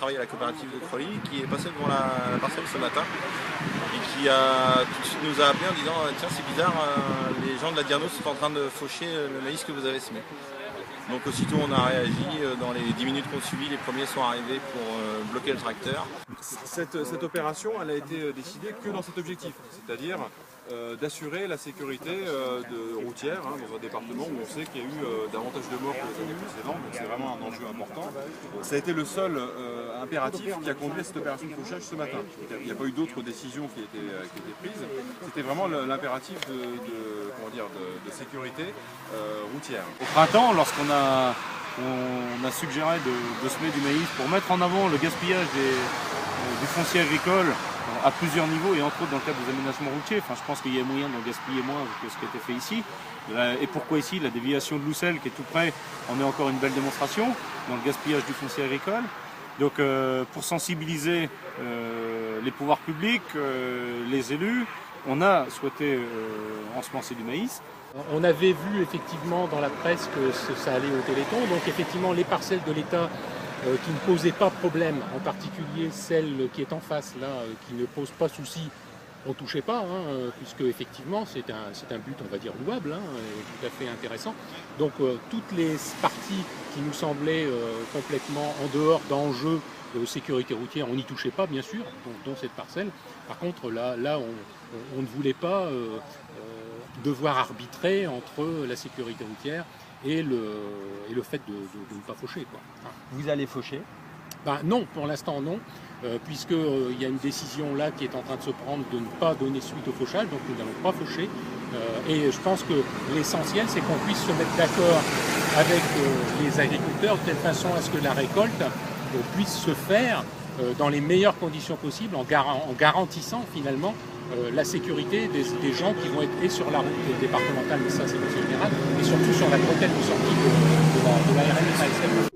travaille à la coopérative de Crolly, qui est passé devant la parcelle ce matin et qui tout de suite nous a appelé en disant tiens, c'est bizarre, les gens de la Diarno sont en train de faucher le maïs que vous avez semé. Donc aussitôt on a réagi, dans les 10 minutes qu'on suivi, les premiers sont arrivés pour bloquer le tracteur. Cette opération, elle a été décidée que dans cet objectif, c'est-à-dire d'assurer la sécurité routière dans un département où on sait qu'il y a eu davantage de morts que les années précédentes, donc c'est vraiment un enjeu important. Ça a été le seul impératif qui a conduit à cette opération de fauchage ce matin. Il n'y a pas eu d'autres décisions qui étaient prises, c'était vraiment l'impératif de sécurité routière. Au printemps, lorsqu'on a suggéré de semer du maïs pour mettre en avant le gaspillage du foncier agricole à plusieurs niveaux et entre autres dans le cadre des aménagements routiers, je pense qu'il y a moyen d'en gaspiller moins que ce qui a été fait ici. Et pourquoi ici? La déviation de Loussel qui est tout près en est encore une belle démonstration dans le gaspillage du foncier agricole. Donc pour sensibiliser les pouvoirs publics, les élus, on a souhaité ensemencer du maïs. On avait vu effectivement dans la presse que ça allait au Téléthon, donc effectivement les parcelles de l'État qui ne posaient pas problème, en particulier celle qui est en face là, qui ne pose pas souci, on ne touchait pas, puisque effectivement c'est un but, on va dire, louable, et tout à fait intéressant. Donc toutes les parties qui nous semblaient complètement en dehors d'enjeux de sécurité routière, on n'y touchait pas bien sûr, dont cette parcelle. Par contre là on ne voulait pas devoir arbitrer entre la sécurité routière et le fait de ne pas faucher, quoi. Vous allez faucher? Non, pour l'instant non, puisqu'il y a une décision là qui est en train de se prendre de ne pas donner suite au fauchage, donc nous n'allons pas faucher. Et je pense que l'essentiel, c'est qu'on puisse se mettre d'accord avec les agriculteurs de telle façon à ce que la récolte puisse se faire dans les meilleures conditions possibles, en garantissant finalement la sécurité des gens qui vont être sur la route départementale, mais ça c'est le général, et surtout sur la bretelle de sortie de la RN.